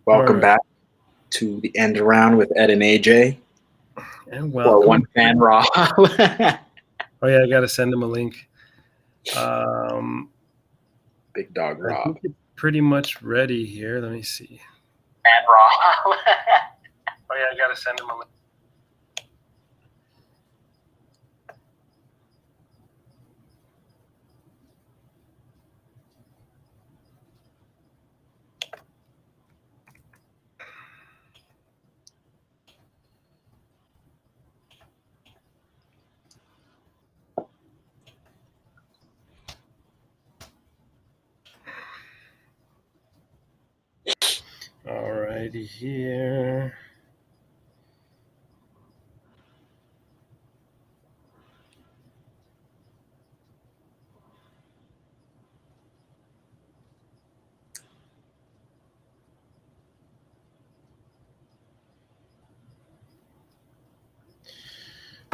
All Welcome right, back to the end around with Ed and AJ, and or One welcome. Fan Raw. Oh yeah, I gotta send him a link. Um, Big Dog I Rob. think it's pretty much ready here. Let me see. Fan Raw. Oh yeah, I gotta send him a link. Alrighty here.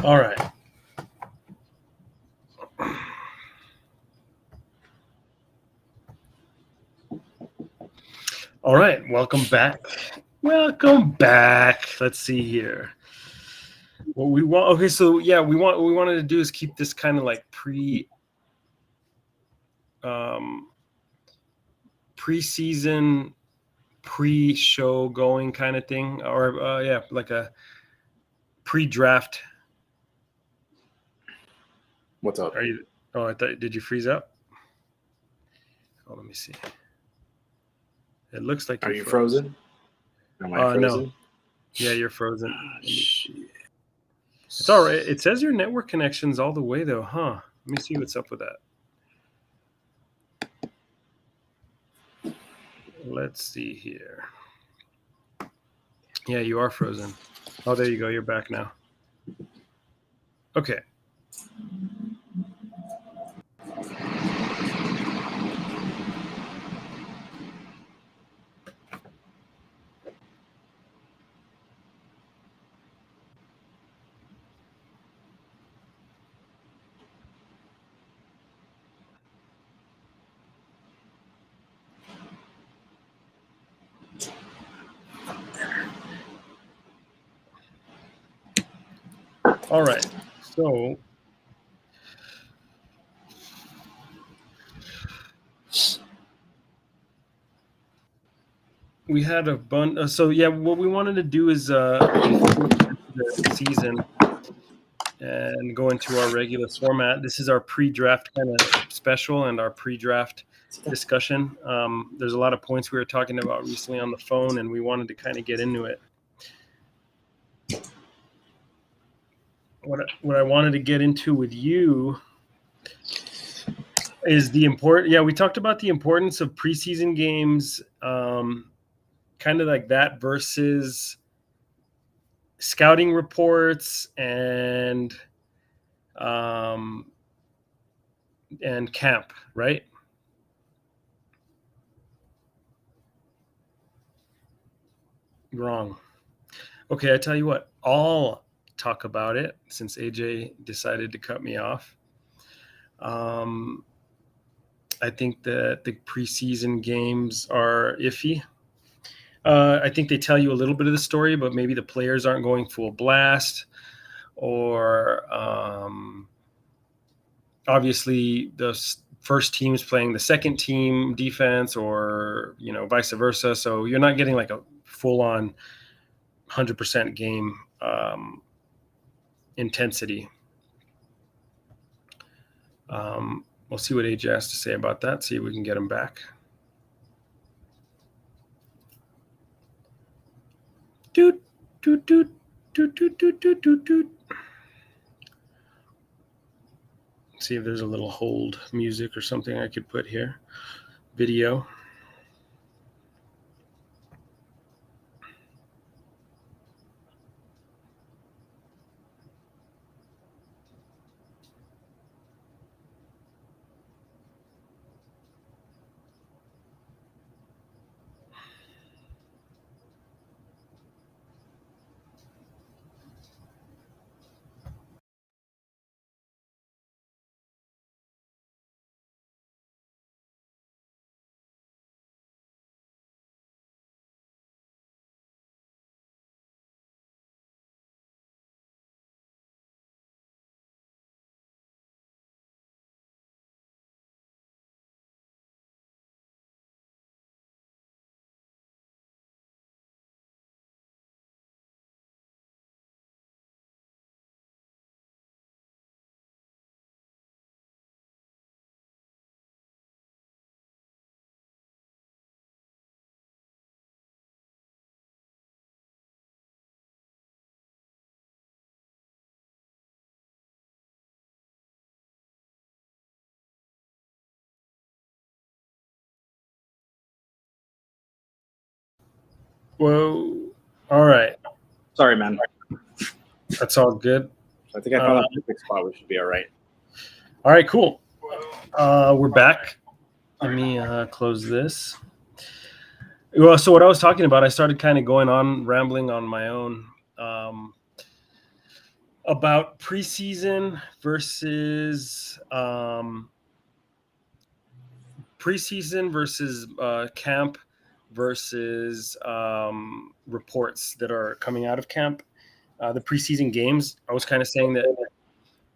All right. All right, welcome back. Welcome back. Let's see here. What we want. Okay, so yeah, what we wanted to do is keep this kind of like preseason pre-show going kind of thing, or yeah, like a pre-draft. What's up? Are you? Oh, I thought. Did you freeze up? Oh, let me see. It looks like Are you're you frozen? Am I frozen? No. Yeah, you're frozen. Shit. It's all right. It says your network connection's all the way though, huh? Let me see what's up with that. Let's see here. Yeah, you are frozen. Oh, there you go. You're back now. Okay. All right. So we had a bunch. So yeah, what we wanted to do is before we get into the season and go into our regular format, this is our pre-draft kind of special and our pre-draft discussion. There's a lot of points we were talking about recently on the phone, and we wanted to kind of get into it. What I wanted to get into with you is the important. Yeah, we talked about the importance of preseason games, kind of like that versus scouting reports and camp, right? Wrong. Okay, I tell you what, I'll talk about it since AJ decided to cut me off. I think that the preseason games are iffy. I think they tell you a little bit of the story, but maybe the players aren't going full blast, or obviously the first team's playing the second team defense, or vice versa. So you're not getting like a full-on 100% game intensity. We'll see what AJ has to say about that. See if we can get him back. Doot, doot, doot, doot, doot, doot, doot, doot, doot. See if there's a little hold music or something I could put here. Video. Whoa. All right. Sorry, man. That's all good. I think I found a perfect spot. We should be all right. All right, cool. We're back. Let me close this. Well, so what I was talking about, I started kind of going on rambling on my own about preseason versus camp versus reports that are coming out of camp. The preseason games, I was kind of saying that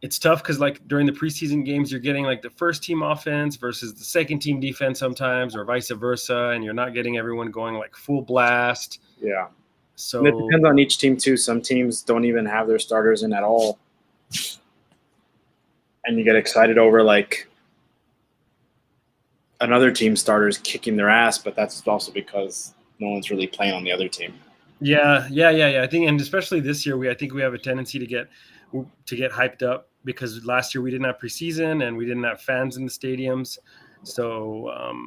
it's tough because like during the preseason games, you're getting like the first team offense versus the second team defense sometimes, or vice versa, and you're not getting everyone going like full blast. Yeah. So and it depends on each team too. Some teams don't even have their starters in at all, and you get excited over like another team's starters kicking their ass, but that's also because no one's really playing on the other team. Yeah. I think, and especially this year, I think we have a tendency to get hyped up because last year we didn't have preseason and we didn't have fans in the stadiums. So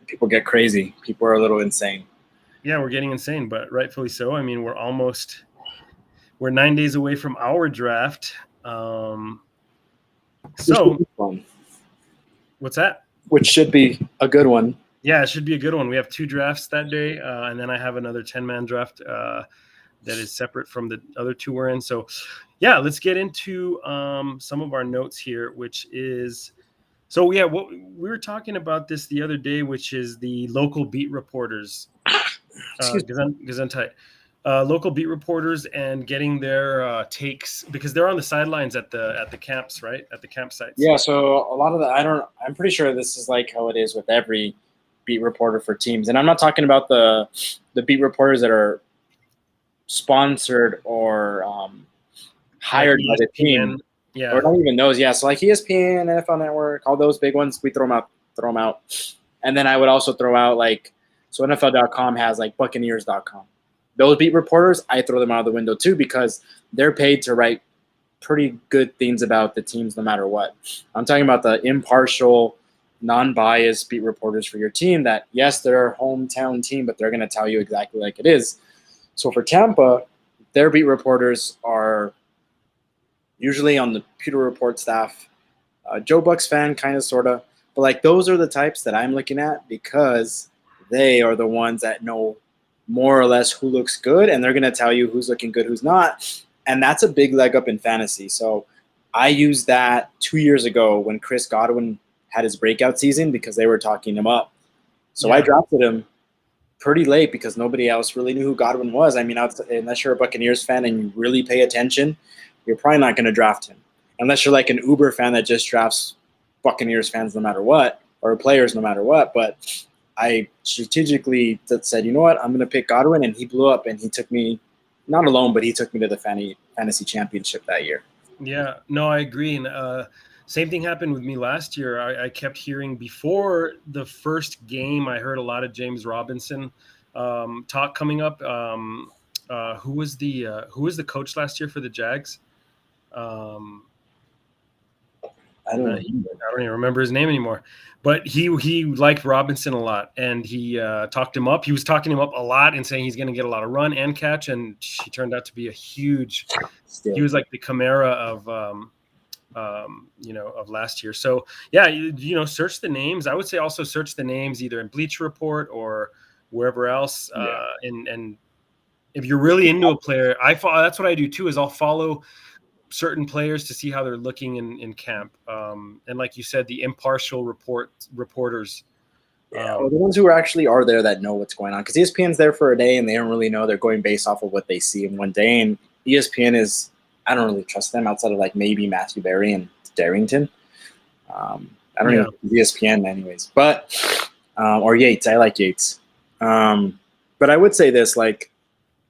people get crazy. People are a little insane. Yeah, we're getting insane, but rightfully so. I mean, we're 9 days away from our draft. So what's that? Which should be a good one. Yeah, it should be a good one. We have 2 drafts that day, and then I have another 10-man draft that is separate from the other 2 we're in. So, yeah, let's get into some of our notes here, which is – so, yeah, what we were talking about this the other day, which is the local beat reporters, Gesundheit, local beat reporters and getting their takes because they're on the sidelines at the camps, right? At the campsites. Yeah, so a lot of I'm pretty sure this is like how it is with every beat reporter for teams. And I'm not talking about the beat reporters that are sponsored or hired by the team. Yeah. Or not even those. Yeah, so like ESPN, NFL Network, all those big ones, we throw them out. And then I would also throw out like, so NFL.com has like Buccaneers.com. Those beat reporters, I throw them out of the window too because they're paid to write pretty good things about the teams no matter what. I'm talking about the impartial, non-biased beat reporters for your team that, yes, they're a hometown team, but they're going to tell you exactly like it is. So for Tampa, their beat reporters are usually on the Pewter Report staff. Joe Buck's fan, kind of, sort of. But like those are the types that I'm looking at because they are the ones that know more or less who looks good, and they're going to tell you who's looking good, who's not. And that's a big leg up in fantasy. So I used that 2 years ago when Chris Godwin had his breakout season because they were talking him up. So I drafted him pretty late because nobody else really knew who Godwin was. I mean, unless you're a Buccaneers fan and you really pay attention, you're probably not going to draft him. Unless you're like an Uber fan that just drafts Buccaneers fans no matter what, or players no matter what. But I strategically said, you know what, I'm going to pick Godwin, and he blew up, and he took me, not alone, but he took me to the fantasy championship that year. Yeah, no, I agree. And same thing happened with me last year. I kept hearing before the first game, I heard a lot of James Robinson talk coming up. Who was the coach last year for the Jags? I don't even remember his name anymore. But he liked Robinson a lot, and he talked him up. He was talking him up a lot and saying he's going to get a lot of run and catch, and he turned out to be a huge – he was like the Kamara of of last year. So, yeah, search the names. I would say also search the names either in Bleacher Report or wherever else. And if you're really into a player, that's what I do too, is I'll follow – certain players to see how they're looking in camp. And like you said, the impartial reporters. The ones who actually are there that know what's going on. Because ESPN's there for a day and they don't really know. They're going based off of what they see in one day. And ESPN is, I don't really trust them outside of like maybe Matthew Berry and Darrington. I don't even ESPN anyways. But, or Yates. I like Yates. But I would say this, like,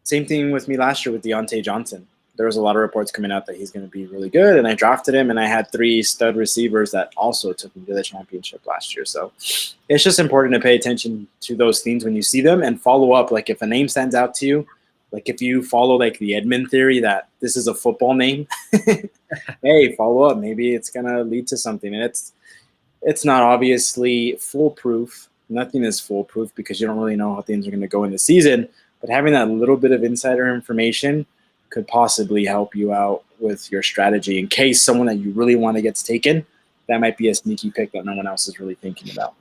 same thing with me last year with Deontay Johnson. There was a lot of reports coming out that he's going to be really good, and I drafted him, and I had 3 stud receivers that also took me to the championship last year. So it's just important to pay attention to those things when you see them and follow up. Like if a name stands out to you, like if you follow like the Edmund theory that this is a football name, hey, follow up. Maybe it's going to lead to something. And it's not obviously foolproof. Nothing is foolproof because you don't really know how things are going to go in the season. but having that little bit of insider information could possibly help you out with your strategy in case someone that you really want to gets taken. That might be a sneaky pick that no one else is really thinking about.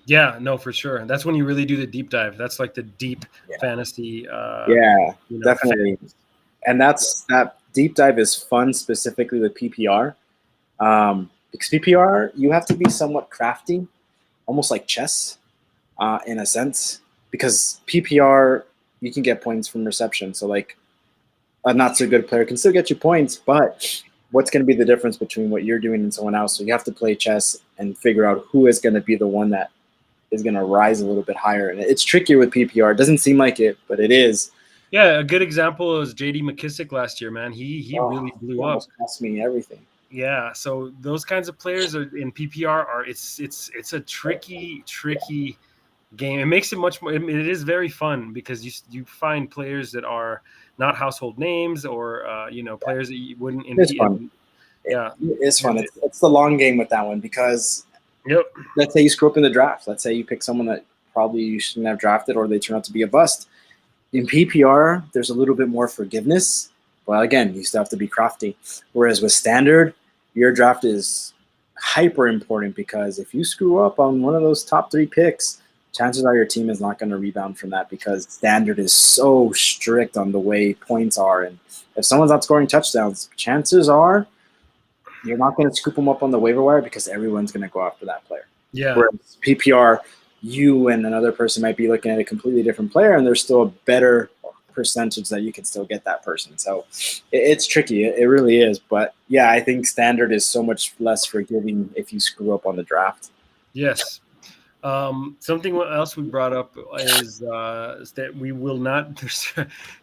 Yeah, no, for sure. That's when you really do the deep dive. That's like the deep fantasy. Definitely. And that deep dive is fun specifically with PPR. Because PPR, you have to be somewhat crafty, almost like chess in a sense. Because PPR, you can get points from reception. So like a not so good player can still get you points, but what's going to be the difference between what you're doing and someone else? So you have to play chess and figure out who is going to be the one that is going to rise a little bit higher. And it's trickier with PPR. It doesn't seem like it, but it is. Yeah, a good example is J.D. McKissick last year, man. He really blew up. Cost me everything. Yeah, so those kinds of players in PPR it's a tricky game. It makes it much more. It is very fun because you find players that are not household names or players that you wouldn't. It's fun. Yeah, it's fun. It's the long game with that one because. Yep. Let's say you screw up in the draft. Let's say you pick someone that probably you shouldn't have drafted, or they turn out to be a bust. In PPR, there's a little bit more forgiveness, but again, you still have to be crafty. Whereas with standard, your draft is hyper important because if you screw up on one of those top 3 picks, chances are your team is not going to rebound from that because standard is so strict on the way points are. And if someone's not scoring touchdowns, chances are you're not going to scoop them up on the waiver wire because everyone's going to go after that player. Yeah. Whereas PPR, you and another person might be looking at a completely different player, and there's still a better percentage that you can still get that person. So it's tricky. It really is. But, yeah, I think standard is so much less forgiving if you screw up on the draft. Yes. Something else we brought up is that we will not – there's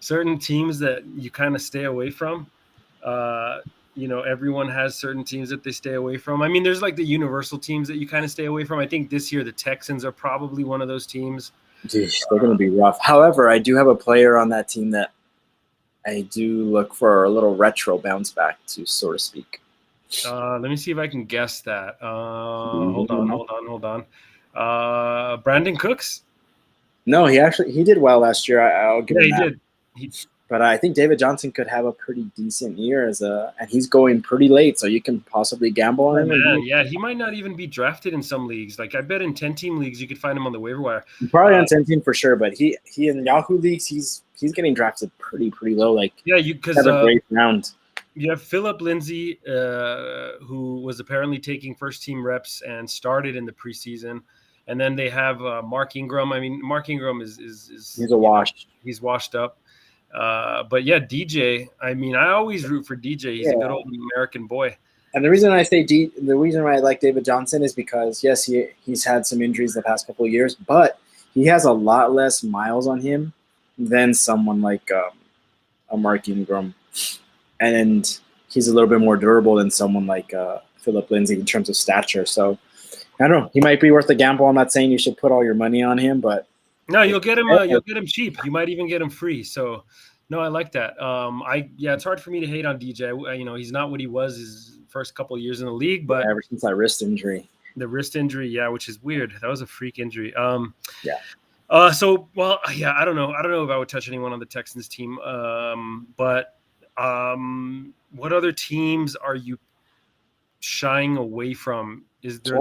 certain teams that you kind of stay away from. Everyone has certain teams that they stay away from. I mean, there's like the universal teams that you kind of stay away from. I think this year the Texans are probably one of those teams. Jeez, they're going to be rough. However, I do have a player on that team that I do look for a little retro bounce back to, so to speak. Let me see if I can guess that. Hold on. Brandon Cooks? No, he did well last year. I'll give him that. He did. But I think David Johnson could have a pretty decent year and he's going pretty late, so you can possibly gamble on him. Man, yeah, he might not even be drafted in some leagues. Like I bet in 10-team leagues you could find him on the waiver wire. Probably on 10-team for sure, but he in Yahoo leagues he's getting drafted pretty low. Like because a great round. You have Philip Lindsay, who was apparently taking first-team reps and started in the preseason. And then they have Mark Ingram. I mean, Mark Ingram is he's a wash. He's washed up. But yeah, DJ. I mean, I always root for DJ. He's a good old American boy. And the reason I say the reason why I like David Johnson is because yes, he's had some injuries the past couple of years, but he has a lot less miles on him than someone like a Mark Ingram, and he's a little bit more durable than someone like Philip Lindsay in terms of stature. So I don't know. He might be worth a gamble. I'm not saying you should put all your money on him, but. No, you'll get him. You'll get him cheap. You might even get him free. So, no, I like that. It's hard for me to hate on DJ. He's not what he was his first couple of years in the league, but ever since that wrist injury, which is weird. That was a freak injury. I don't know. I don't know if I would touch anyone on the Texans team. But what other teams are you shying away from? Is there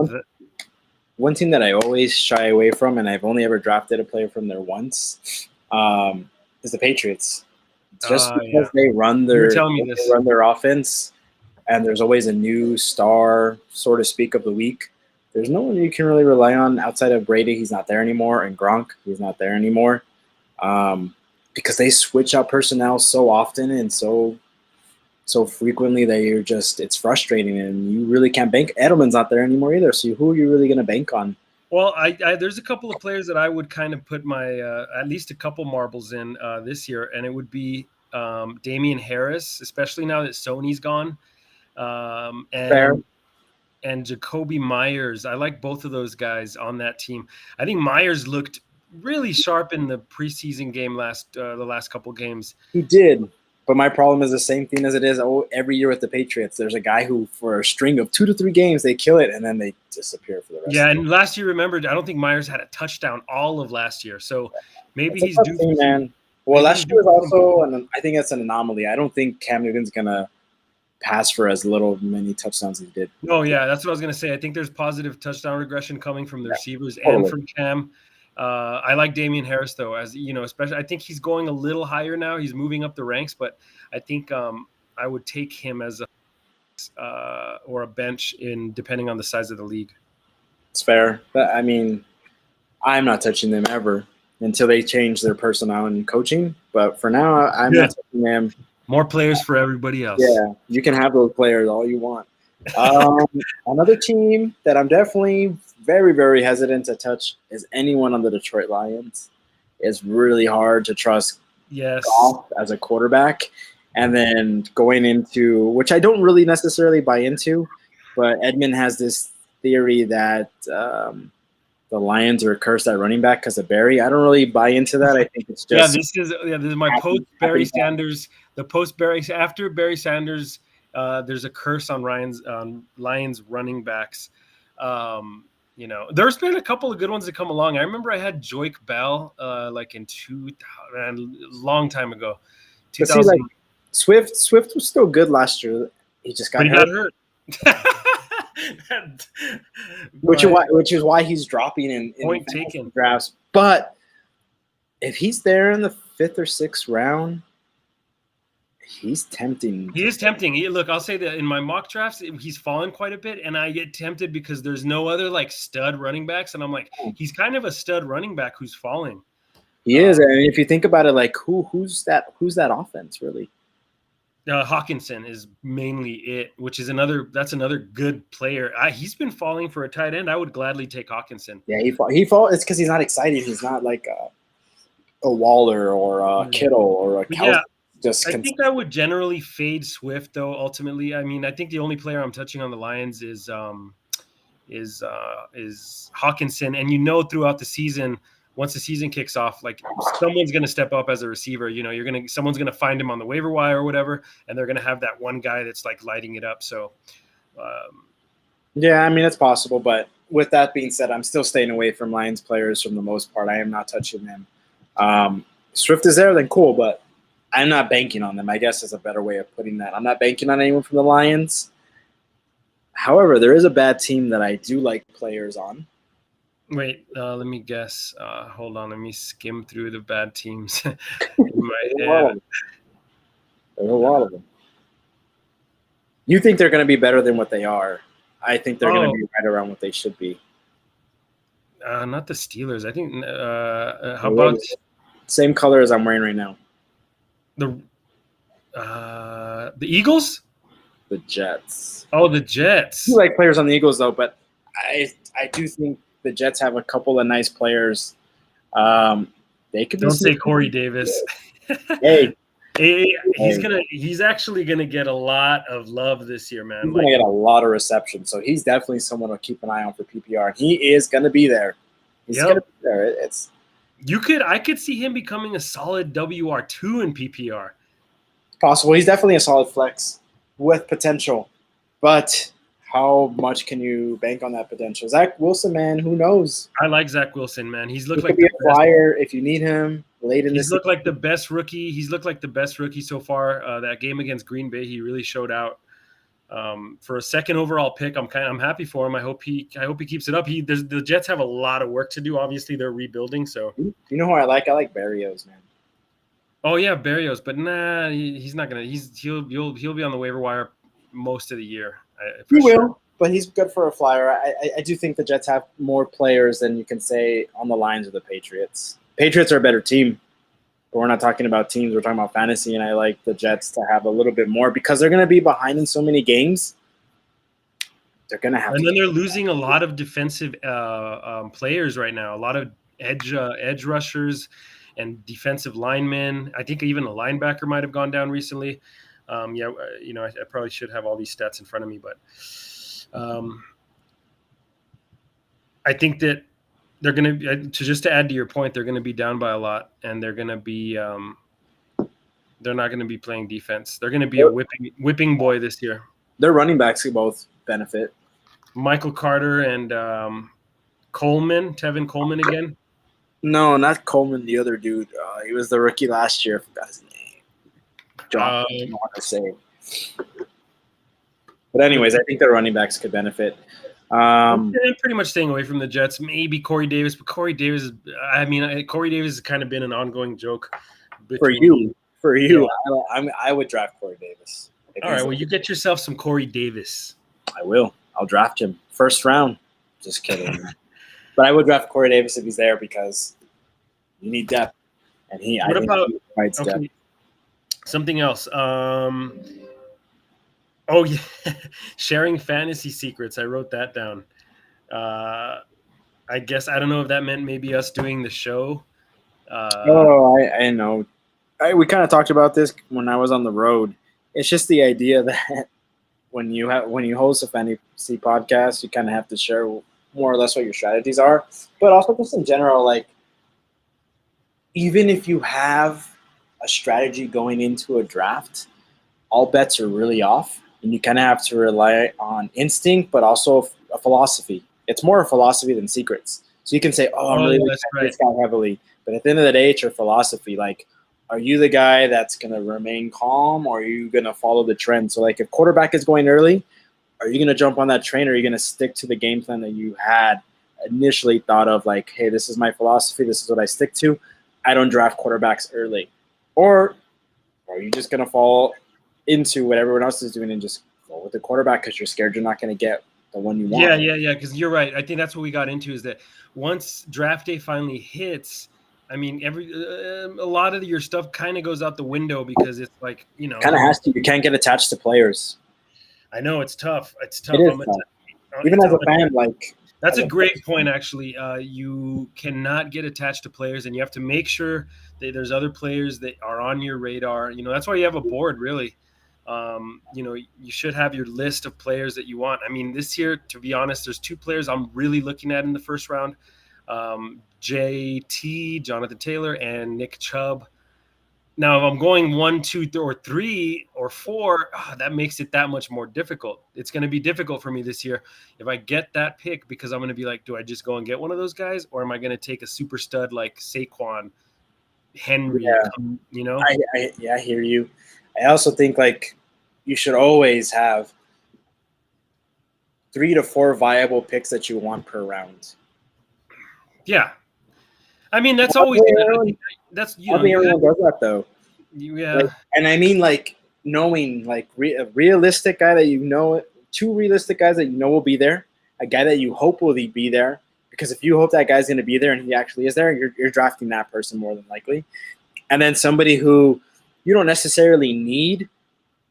one team that I always shy away from, and I've only ever drafted a player from there once, is the Patriots. Just because they run their offense, and there's always a new star, so to speak, of the week. There's no one you can really rely on outside of Brady. He's not there anymore, and Gronk. He's not there anymore, because they switch out personnel so often and so frequently that it's frustrating, and you really can't bank. Edelman's not there anymore either, so who are you really going to bank on? Well, there's a couple of players that I would kind of put my at least a couple marbles in this year, and it would be Damian Harris, especially now that Sony's gone, and Jacoby Myers. I like both of those guys on that team. I think Myers looked really sharp in the preseason game the last couple games. He did. But my problem is the same thing as it is every year with the Patriots. There's a guy who, for a string of 2 to 3 games, they kill it, and then they disappear for the rest Yeah, of and last year, remember, I don't think Myers had a touchdown all of last year. So maybe It's he's a tough due. team, man. Well, maybe last he's year was due for also, something. and I think that's an anomaly. I don't think Cam Newton's going to pass for as many touchdowns as he did. Oh, yeah, that's what I was going to say. I think there's positive touchdown regression coming from the receivers totally. and from Cam. I like Damian Harris, though, as you know, especially I think he's going a little higher now. He's moving up the ranks, but I think I would take him as a or a bench depending on the size of the league. It's fair. But, I mean, I'm not touching them ever until they change their personnel and coaching. But for now, I'm not touching them. More players for everybody else. Yeah, you can have those players all you want. Another team that I'm definitely very, very hesitant to touch is anyone on the Detroit Lions. It's really hard to trust Goff as a quarterback. And then going into, which I don't really necessarily buy into, but Edmund has this theory that the Lions are cursed at running back because of Barry. I don't really buy into that. I think it's just this is my post Barry Sanders. The post Barry after Barry Sanders, there's a curse on Lions running backs. You know, there's been a couple of good ones that come along. I remember I had Joik Bell like in 2000, a long time ago. 2000. See, like, Swift was still good last year. He just got hurt. Which is why he's dropping in point taken drafts. But if he's there in the 5th or 6th round, he's tempting. He is tempting. Look, I'll say that in my mock drafts, he's fallen quite a bit, and I get tempted because there's no other like stud running backs, and I'm like, he's kind of a stud running back who's falling. He is, and if you think about it, like who's that offense really? Hawkinson is mainly it, which is another good player. He's been falling for a tight end. I would gladly take Hawkinson. Yeah, he fall. It's because he's not exciting. He's not like a Waller or a Kittle or a Kelsey. Yeah, I think I would generally fade Swift though. Ultimately, I mean, I think the only player I'm touching on the Lions is Hawkinson, and you know, throughout the season, once the season kicks off, like someone's going to step up as a receiver. You know, someone's going to find him on the waiver wire or whatever, and they're going to have that one guy that's like lighting it up. So, yeah, I mean, it's possible. But with that being said, I'm still staying away from Lions players for the most part. I am not touching them. Swift is there, then cool, but I'm not banking on them, I guess is a better way of putting that. I'm not banking on anyone from the Lions. However, there is a bad team that I do like players on. Wait, let me guess. Hold on, let me skim through the bad teams. There's a lot of them. You think they're going to be better than what they are. I think they're going to be right around what they should be. Not the Steelers. I think. How about same color as I'm wearing right now? The Eagles. The Jets. Oh, the Jets. You like players on the Eagles though, but I do think the Jets have a couple of nice players. They could. Don't say Corey Davis. Hey. He's actually gonna get a lot of love this year, man. He's gonna get a lot of reception, so he's definitely someone to keep an eye on for PPR. And he is gonna be there. He's gonna be there. I could see him becoming a solid WR2 in PPR. Possible. He's definitely a solid flex with potential, but how much can you bank on that potential? Zach Wilson, man, who knows? I like Zach Wilson, man. He's looked he like could be a flyer if you need him late in the season. He's looked like the best rookie. He's looked like the best rookie so far. That game against Green Bay, he really showed out. For a second overall pick, I'm happy for him. I hope he keeps it up. The Jets have a lot of work to do. Obviously, they're rebuilding. So you know who I like? I like Berrios, man. Oh yeah, Berrios, but nah, he's not gonna. He'll be on the waiver wire most of the year. He will, but he's good for a flyer. I do think the Jets have more players than you can say on the lines of the Patriots. Patriots are a better team, but we're not talking about teams. We're talking about fantasy, and I like the Jets to have a little bit more because they're going to be behind in so many games. They're going to have. And then they're losing a lot of defensive players right now. A lot of edge rushers and defensive linemen. I think even a linebacker might have gone down recently. I probably should have all these stats in front of me, but I think that they're going to, just to add to your point, they're going to be down by a lot, and they're going to They're not going to be playing defense. They're going to be a whipping boy this year. Their running backs could both benefit. Michael Carter and Tevin Coleman again. No, not Coleman. The other dude. He was the rookie last year. I forgot his name. John. I don't want to say. But anyways, I think their running backs could benefit. I'm pretty much staying away from the Jets. Maybe Corey Davis, but Corey Davis has kind of been an ongoing joke. For you, yeah. I would draft Corey Davis. All right, well, you get yourself some Corey Davis. I will. I'll draft him first round. Just kidding. But I would draft Corey Davis if he's there because you need depth, and he provides depth. Something else. Oh yeah, sharing fantasy secrets. I wrote that down. I guess I don't know if that meant maybe us doing the show. I know. We kind of talked about this when I was on the road. It's just the idea that when you host a fantasy podcast, you kind of have to share more or less what your strategies are, but also just in general, like even if you have a strategy going into a draft, all bets are really off. And you kind of have to rely on instinct, but also a philosophy. It's more a philosophy than secrets. So you can say, I'm really this guy heavily. But at the end of the day, it's your philosophy. Like, are you the guy that's going to remain calm, or are you going to follow the trend? So, like, if quarterback is going early, are you going to jump on that train, or are you going to stick to the game plan that you had initially thought of? Like, hey, this is my philosophy. This is what I stick to. I don't draft quarterbacks early. Or are you just going to fall into what everyone else is doing and just go with the quarterback because you're scared you're not going to get the one you want? Yeah. Because you're right. I think that's what we got into is that once draft day finally hits, I mean, a lot of your stuff kind of goes out the window because it's like, kind of has to. You can't get attached to players. I know it's tough. It's tough. It is tough. Even as a fan, like. That's a great point, actually. You cannot get attached to players, and you have to make sure that there's other players that are on your radar. That's why you have a board, really. You should have your list of players that you want. I mean, this year, to be honest, there's 2 players I'm really looking at in the first round. JT, Jonathan Taylor, and Nick Chubb. Now, if I'm going 1, 2, or 3, or 4, that makes it that much more difficult. It's going to be difficult for me this year if I get that pick because I'm going to be like, do I just go and get one of those guys, or am I going to take a super stud like Saquon, Henry? Yeah. I hear you. I also think like you should always have 3 to 4 viable picks that you want per round. Yeah. I mean, that's always that's everyone does that though. Yeah. And I mean, like knowing like a realistic guy that 2 realistic guys that will be there, a guy that you hope will be there, because if you hope that guy's going to be there and he actually is there, you're drafting that person more than likely. And then somebody who you don't necessarily need,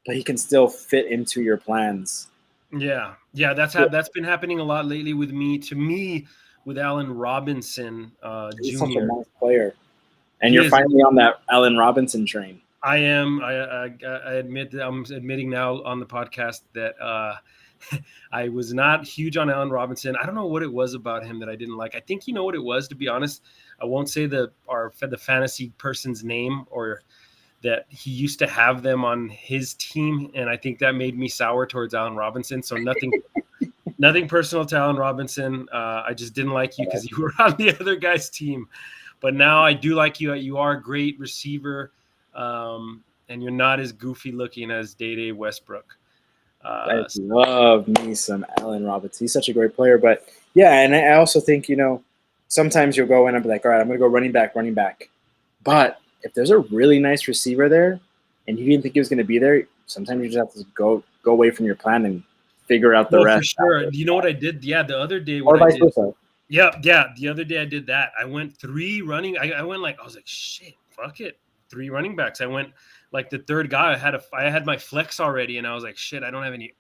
but he can still fit into your plans. Yeah, that's been happening a lot lately with me. To me, with Allen Robinson He's Jr. such a nice player, and you're finally on that Allen Robinson train. I am. I admit that I'm admitting now on the podcast that I was not huge on Allen Robinson. I don't know what it was about him that I didn't like. I think you know what it was, to be honest. I won't say the fantasy person's name, or that he used to have them on his team, and I think that made me sour towards Allen Robinson. So nothing personal to Allen Robinson. I just didn't like you because you were on the other guy's team. But now I do like you. You are a great receiver, and you're not as goofy looking as Day Westbrook. I love me some Allen Robinson. He's such a great player. But yeah, and I also think, sometimes you'll go in and be like, all right, I'm going to go running back. But if there's a really nice receiver there and you didn't think he was going to be there, sometimes you just have to go away from your plan and figure out the rest. For sure. You know what I did? Yeah, the other day. Or vice versa. Yeah. The other day I did that. I went 3 running. I was like, shit, fuck it. 3 running backs. I went like the third guy. I had my flex already, and I was like, shit, I don't have any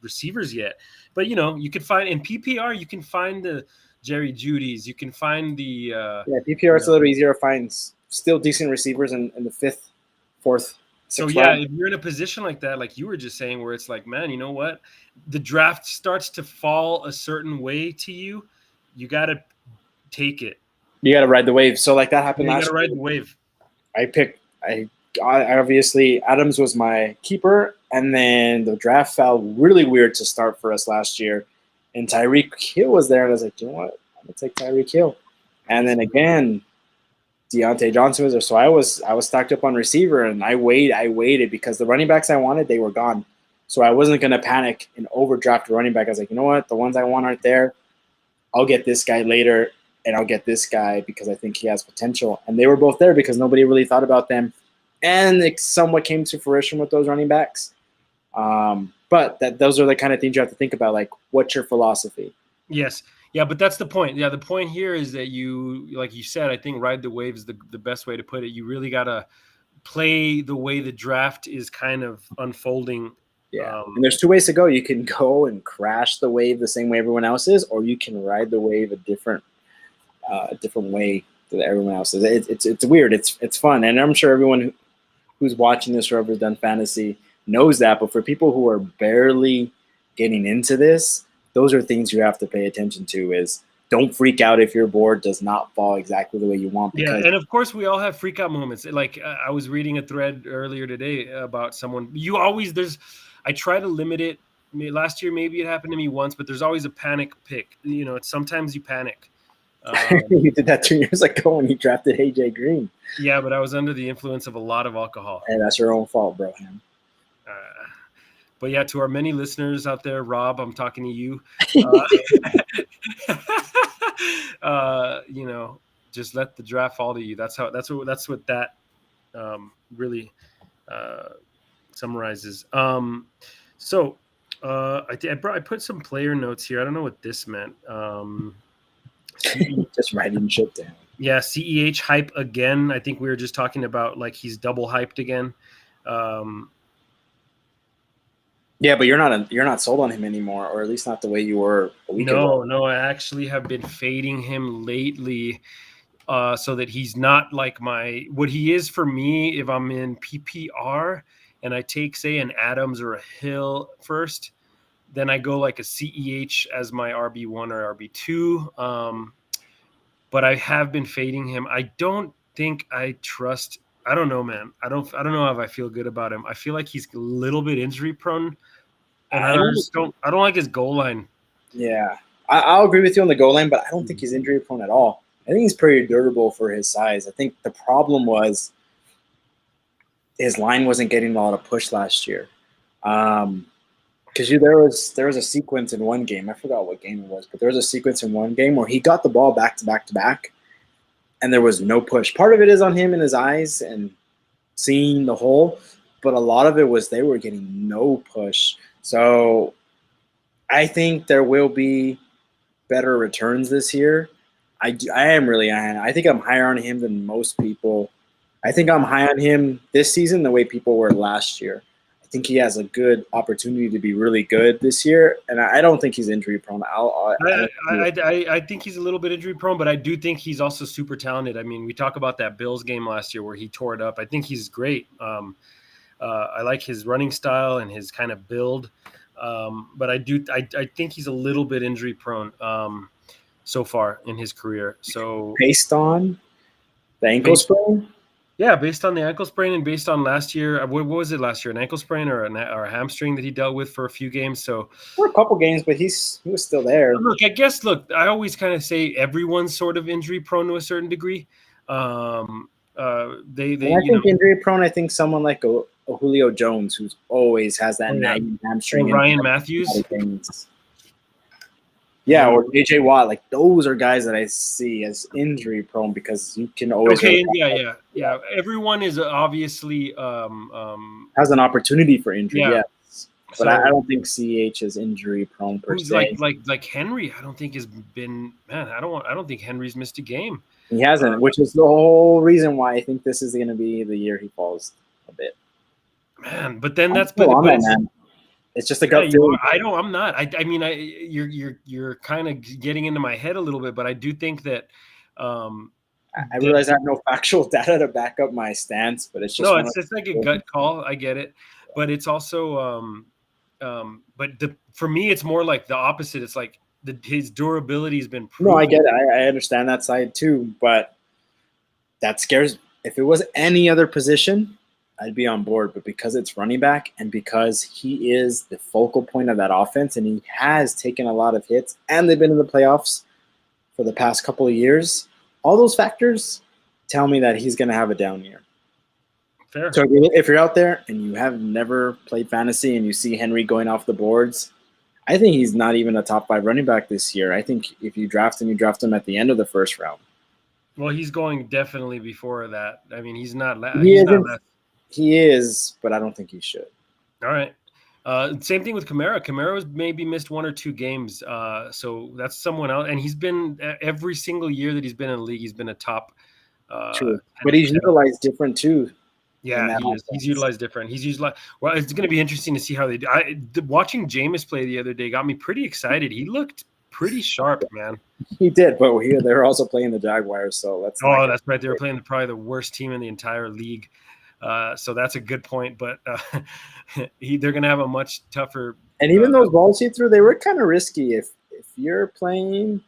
receivers yet. But you could find in PPR, you can find the Jerry Jeudy's. You can find the PPR. It's a little easier to find still decent receivers in the 5th, 4th. So yeah, if you're in a position like that, like you were just saying, where it's like, man, you know what? The draft starts to fall a certain way to you. You got to take it. You got to ride the wave. So like that happened last year. You got to ride the wave. I obviously Adams was my keeper, and then the draft fell really weird to start for us last year. And Tyreek Hill was there, and I was like, you know what? I'm gonna take Tyreek Hill. And then again, Deontay Johnson was there. So I was stacked up on receiver, and I waited because the running backs I wanted, they were gone. So I wasn't gonna panic and overdraft a running back. I was like, you know what? The ones I want aren't there. I'll get this guy later, and I'll get this guy because I think he has potential. And they were both there because nobody really thought about them. And it somewhat came to fruition with those running backs. But those are the kind of things you have to think about, like, what's your philosophy? Yes. Yeah, but that's the point. Yeah, the point here is that you, like you said, I think ride the wave is the best way to put it. You really got to play the way the draft is kind of unfolding. Yeah, and there's two ways to go. You can go and crash the wave the same way everyone else is, or you can ride the wave a different way that everyone else is. It's weird. It's fun, and I'm sure everyone who's watching this or ever's done fantasy knows that. But for people who are barely getting into this, those are things you have to pay attention to. Is don't freak out if your board does not fall exactly the way you want. Yeah, and of course we all have freak out moments. Like I was reading a thread earlier today about someone. I try to limit it. Last year maybe it happened to me once, but there's always a panic pick. You know, sometimes you panic. You did that 2 years ago when you drafted AJ Green. Yeah, but I was under the influence of a lot of alcohol. Hey, that's your own fault, bro. But yeah, to our many listeners out there, Rob, I'm talking to you. You know, just let the draft fall to you. That's what that really summarizes. So I put some player notes here. I don't know what this meant. Just writing shit down. Yeah, CEH hype again. I think we were just talking about like he's double hyped again. Yeah, but you're not sold on him anymore, or at least not the way you were a week ago. No, I actually have been fading him lately, so that he's not like what he is for me. If I'm in PPR and I take, say, an Adams or a Hill first, then I go like a CEH as my RB1 or RB2. But I have been fading him. I don't think I trust. I don't know, man. I don't know if I feel good about him. I feel like he's a little bit injury prone, and I don't like his goal line. Yeah, I'll agree with you on the goal line, but I don't think he's injury prone at all. I think he's pretty durable for his size. I think the problem was his line wasn't getting a lot of push last year. Because there was a sequence in one game. I forgot what game it was, but there was a sequence in one game where he got the ball back to back to back, and there was no push. Part of it is on him and his eyes and seeing the hole, but a lot of it was they were getting no push. So I think there will be better returns this year. I am really high on him. I think I'm higher on him than most people. I think I'm high on him this season the way people were last year. I think he has a good opportunity to be really good this year, and I don't think he's injury prone. I think he's a little bit injury prone, but I do think he's also super talented. I mean, we talk about that Bills game last year where he tore it up. I think he's great. I like his running style and his kind of build, but I think he's a little bit injury prone so far in his career. So based on the ankle sprain. Yeah, based on the ankle sprain and based on last year, what was it last year? An ankle sprain or a hamstring that he dealt with for a few games? So for a couple games, but he was still there. Look, I always kind of say everyone's sort of injury prone to a certain degree. I think injury prone. I think someone like a Julio Jones, who's always has that nagging hamstring. Ryan Matthews. Yeah, or AJ Watt, like those are guys that I see as injury prone because you can always. Okay, yeah. Everyone is obviously has an opportunity for injury. Yeah. Yes, but I don't think CH is injury prone per se. Like Henry, I don't think has been. Man, I don't think Henry's missed a game. He hasn't, which is the whole reason why I think this is going to be the year he falls a bit. Man, but then man. It's just a gut feeling. I'm not. I mean, you're kind of getting into my head a little bit, but I do think that. I realize I have no factual data to back up my stance, but it's just it's just like a gut call. I get it, but it's also, for me, it's more like the opposite. It's like his durability has been proven. No, I get it. I understand that side too, but that scares. If it was any other position, I'd be on board. But because it's running back and because he is the focal point of that offense and he has taken a lot of hits and they've been in the playoffs for the past couple of years, all those factors tell me that he's going to have a down year. Fair. So if you're out there and you have never played fantasy and you see Henry going off the boards, I think he's not even a top 5 running back this year. I think if you draft him at the end of the first round. Well, he's going definitely before that. I mean, he's not. He is, but I don't think he should. All right. Same thing with Kamara. Kamara's maybe missed 1 or 2 games. So that's someone else. And he's been every single year that he's been in the league, he's been a top. True. But he's utilized different too. Yeah, he is. He's utilized different. He's utilized. Well, it's going to be interesting to see how they do. Watching Jameis play the other day got me pretty excited. He looked pretty sharp, man. He did, but they were also playing the Jaguars, so that's. Oh, that's right. They were playing probably the worst team in the entire league. So that's a good point. But they're going to have a much tougher. And even those balls he threw, they were kind of risky. If you're playing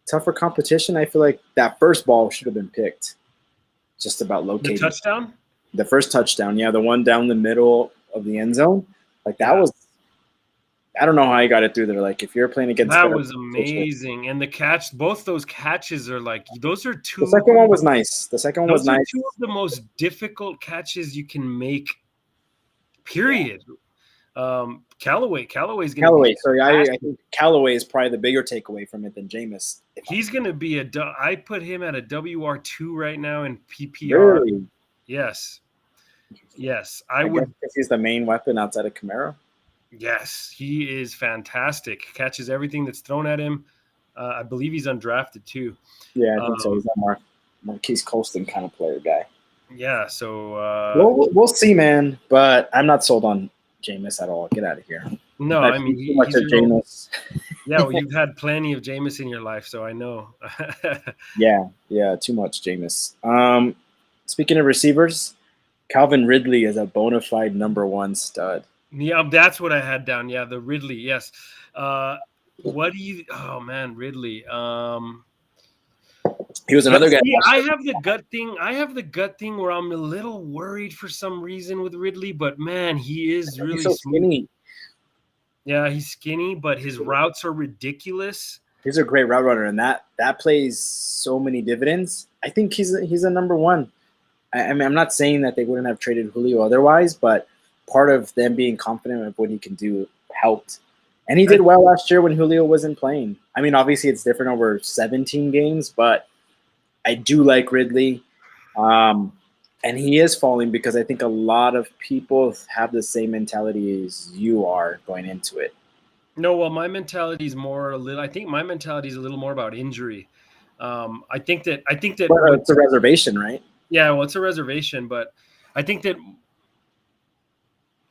tougher competition, I feel like that first ball should have been picked. Just about located. The touchdown? The first touchdown, yeah, the one down the middle of the end zone. Like that was. I don't know how he got it through there. Like if you're playing against. That was amazing, and the catch, both those catches are like those are two. The second one was nice. The second one was nice. Two of the most difficult catches you can make. Period. Callaway's going to. Callaway. Sorry, I think Callaway is probably the bigger takeaway from it than Jameis. He's going to be I put him at a WR2 right now in PPR. Really? Yes. I would. Guess he's the main weapon outside of Kamara. Yes, he is fantastic. Catches everything that's thrown at him. I believe he's undrafted too. Yeah, I think so. He's a Marquise Colston kind of player guy. Yeah, so we'll see, man. But I'm not sold on Jameis at all. Get out of here. No, I mean too much of Jameis. Yeah, well, you've had plenty of Jameis in your life, so I know. Yeah, too much Jameis. Speaking of receivers, Calvin Ridley is a bona fide number 1 stud. Yeah, that's what I had down. Yeah, the Ridley. Yes. What do you? Oh man, Ridley. He was another guy. I have the gut thing where I'm a little worried for some reason with Ridley, but man, he is really so skinny. Yeah, he's skinny, but his routes are ridiculous. He's a great route runner, and that plays so many dividends. I think he's a number 1. I mean, I'm not saying that they wouldn't have traded Julio otherwise, but part of them being confident of what he can do helped. And he did well last year when Julio wasn't playing. I mean, obviously it's different over 17 games, but I do like Ridley. And he is falling because I think a lot of people have the same mentality as you are going into it. No, well, my mentality is I think my mentality is a little more about injury. I think that well, it's a reservation, right? Yeah, well, it's a reservation, but I think that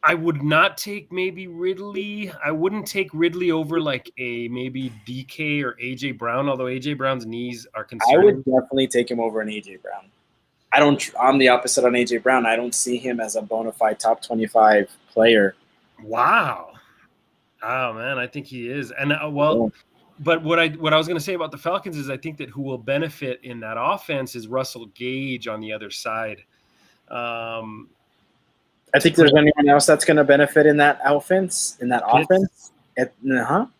I would not take maybe Ridley. I wouldn't take Ridley over like a maybe DK or AJ Brown, although AJ Brown's knees are concerning. I would definitely take him over an AJ Brown. I'm the opposite on AJ Brown. I don't see him as a bona fide top 25 player. Wow. Oh man, I think he is. And but what I was going to say about the Falcons is I think that who will benefit in that offense is Russell Gage on the other side. I think there's anyone else that's going to benefit in that offense. Pitts. Pitts. No,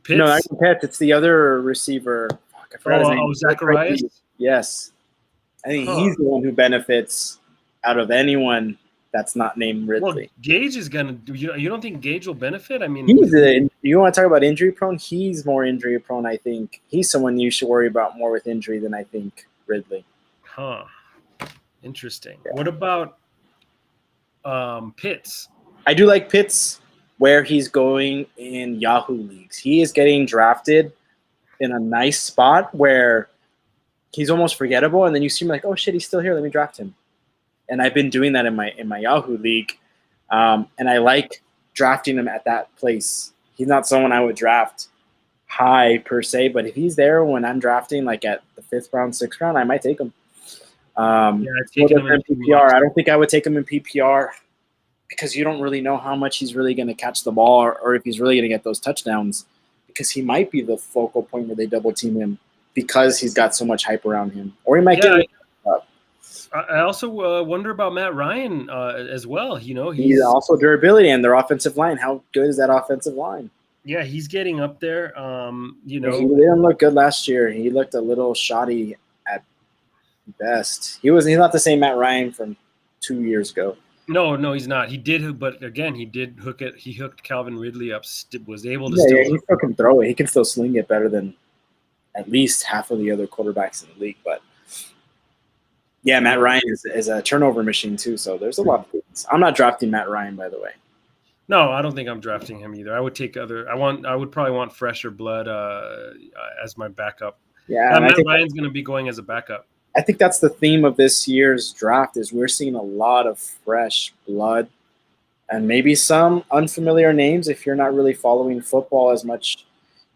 Pitts. It's the other receiver. I forgot his name. Oh, Zacharias? Yes. I think he's the one who benefits out of anyone that's not named Ridley. Well, Gage is going to – you don't think Gage will benefit? I mean – you want to talk about injury prone? He's more injury prone, I think. He's someone you should worry about more with injury than I think Ridley. Huh. Interesting. Yeah. What about Pitts? I do like Pitts where he's going in Yahoo leagues. He is getting drafted in a nice spot where he's almost forgettable, and then you see him like, oh shit, he's still here. Let me draft him. And I've been doing that in my Yahoo league, and I like drafting him at that place. He's not someone I would draft high per se, but if he's there when I'm drafting, like at the 5th round, 6th round, I might take him. I'd take him in PPR. I don't think I would take him in PPR because you don't really know how much he's really going to catch the ball or if he's really going to get those touchdowns, because he might be the focal point where they double team him because he's got so much hype around him, or he might get up. I also wonder about Matt Ryan as well. You know, He's also durability and their offensive line. How good is that offensive line? yeah, he's getting up there. You know, He didn't look good last year. He looked a little shoddy at best. He's not the same Matt Ryan from 2 years ago. no, he's not. He did, but again, he did hook it. He hooked Calvin Ridley up. Was able to Yeah, he still can throw it. He can still sling it better than at least half of the other quarterbacks in the league. But yeah, Matt Ryan is a turnover machine too. So there's a lot of things. I'm not drafting Matt Ryan, by the way. No, I don't think I'm drafting him either. I would take other. I would probably want fresher blood as my backup. Yeah, Matt Ryan's going to be going as a backup. I think that's the theme of this year's draft is we're seeing a lot of fresh blood and maybe some unfamiliar names. If you're not really following football as much,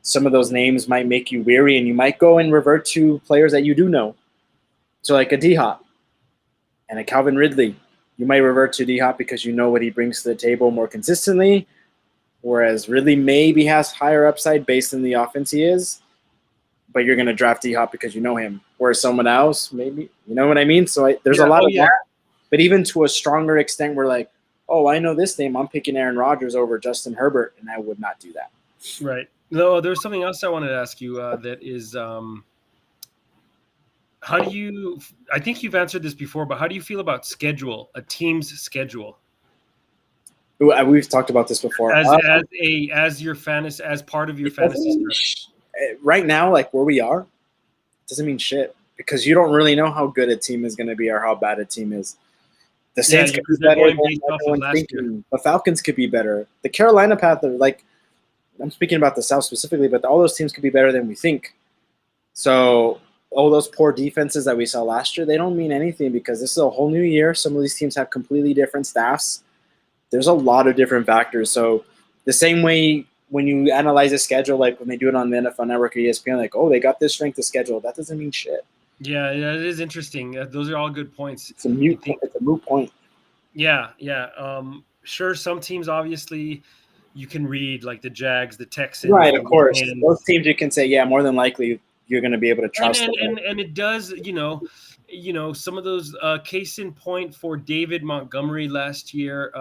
some of those names might make you weary and you might go and revert to players that you do know. So like a D-Hop and a Calvin Ridley. You might revert to D-Hop because you know what he brings to the table more consistently, whereas Ridley maybe has higher upside based on the offense he is, but you're going to draft D-Hop because you know him, whereas someone else maybe, you know what I mean? So there's a lot of that, but even to a stronger extent, we're like, oh, I know this name. I'm picking Aaron Rodgers over Justin Herbert, and I would not do that. Right. No, there's something else I wanted to ask you that is how do you – I think you've answered this before, but how do you feel about schedule, a team's schedule? We've talked about this before. As your fantasy, as part of your fantasy strategy. Right now, like where we are, doesn't mean shit because you don't really know how good a team is going to be or how bad a team is. The Saints could be better than everyone's thinking. The Falcons could be better. The Carolina Panthers, like I'm speaking about the South specifically, but all those teams could be better than we think. So all those poor defenses that we saw last year, they don't mean anything because this is a whole new year. Some of these teams have completely different staffs. There's a lot of different factors. So the same way when you analyze a schedule, like when they do it on the NFL Network or ESPN, like, oh, they got this strength of schedule. That doesn't mean shit. Yeah, it is interesting. Those are all good points. It's a moot point. Yeah. Sure, some teams obviously you can read like the Jags, the Texans. Right, of course. Those teams you can say, yeah, more than likely you're going to be able to trust them. And it does, you know, some of those case in point for David Montgomery last year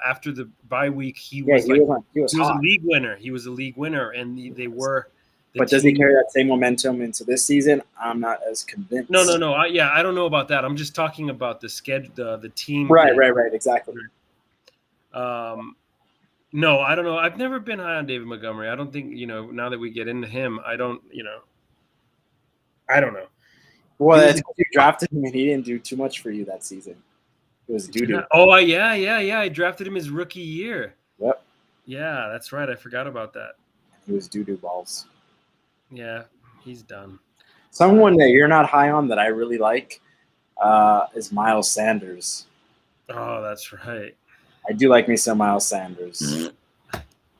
after the bye week, he was a league winner. He was a league winner, and they were. But does he carry that same momentum into this season? I'm not as convinced. No. I don't know about that. I'm just talking about the schedule, the team. Right. Exactly. No, I don't know. I've never been high on David Montgomery. I don't think, now that we get into him, I don't know. Well, that's because you drafted him and he didn't do too much for you that season. It was doo-doo. Oh, yeah. I drafted him his rookie year. Yep. Yeah, that's right. I forgot about that. He was doo-doo balls. Yeah, he's done. Someone that you're not high on that I really like is Miles Sanders. Oh, that's right. I do like me some Miles Sanders.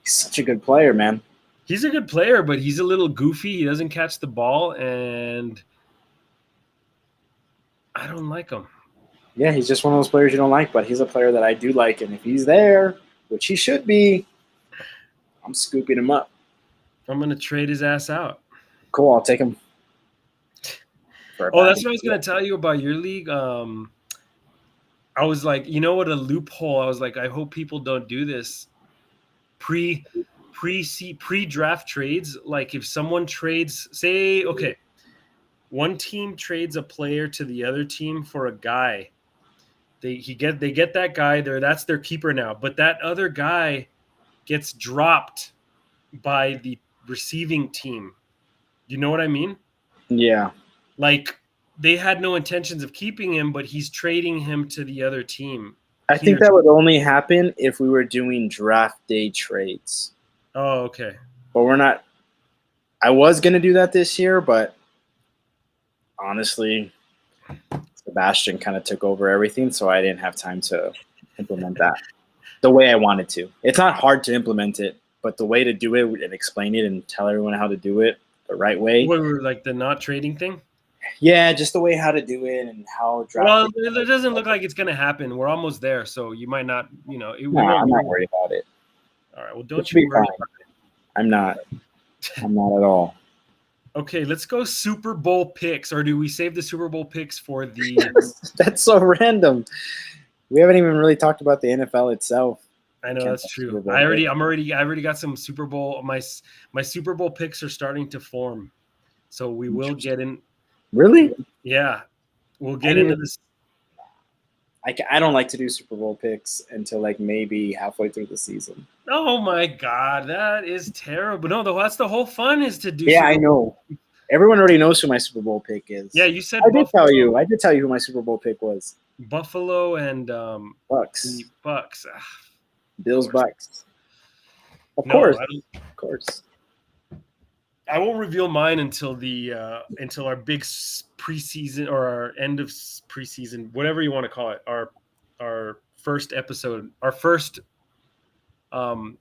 He's such a good player, man. He's a good player, but he's a little goofy. He doesn't catch the ball, and I don't like him. Yeah, he's just one of those players you don't like, but he's a player that I do like, and if he's there, which he should be, I'm scooping him up. I'm going to trade his ass out. Cool, I'll take him. That's what I was going to tell you about your league. I was like, you know what, a loophole. I was like, I hope people don't do this. Pre-draft trades, like if someone trades, say, okay, one team trades a player to the other team for a guy. They get that guy there. That's their keeper now. But that other guy gets dropped by the receiving team. You know what I mean? Yeah. Like they had no intentions of keeping him, but he's trading him to the other team. I think that would only happen if we were doing draft day trades. Oh, okay. But we're not. I was going to do that this year, but honestly, Sebastian kind of took over everything, so I didn't have time to implement that the way I wanted to. It's not hard to implement it, but the way to do it and explain it and tell everyone how to do it the right way. What, like the not trading thing? Yeah, just the way how to do it and how. Well, it doesn't look like it's going to happen. We're almost there, so you might not. I'm not worried about it. All right. Well, don't you worry about it. I'm not at all. Okay, let's go Super Bowl picks, or do we save the Super Bowl picks for the? That's so random. We haven't even really talked about the NFL itself. I know Can't that's talk true. Super Bowl I picks. already got some Super Bowl. My Super Bowl picks are starting to form, so we will get in. Really? Yeah, we'll I get mean, into this. I don't like to do Super Bowl picks until like maybe halfway through the season. Oh my God, that is terrible. No, that's the whole fun is to do. Yeah, Super I know. Everyone already knows who my Super Bowl pick is. Yeah, you said I did Buffalo, tell you. I did tell you who my Super Bowl pick was. Buffalo, and Bucks. the Bucks. Bills, course. Bucks. Of No, course. Of course. I won't reveal mine until until our big preseason or our end of preseason, whatever you want to call it. Our first episode, our first what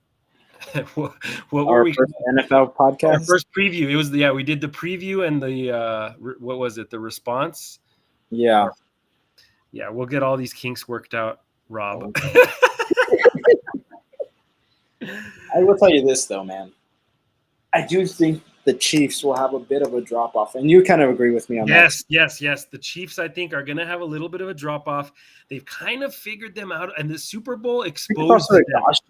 were Our we? first NFL Our podcast. first preview. It was we did the preview and the what was it? The response. Yeah. Yeah, we'll get all these kinks worked out, Rob. I will tell you this though, man. I do think the Chiefs will have a bit of a drop off, and you kind of agree with me on that. Yes. The Chiefs, I think, are going to have a little bit of a drop off. They've kind of figured them out, and the Super Bowl exposed them.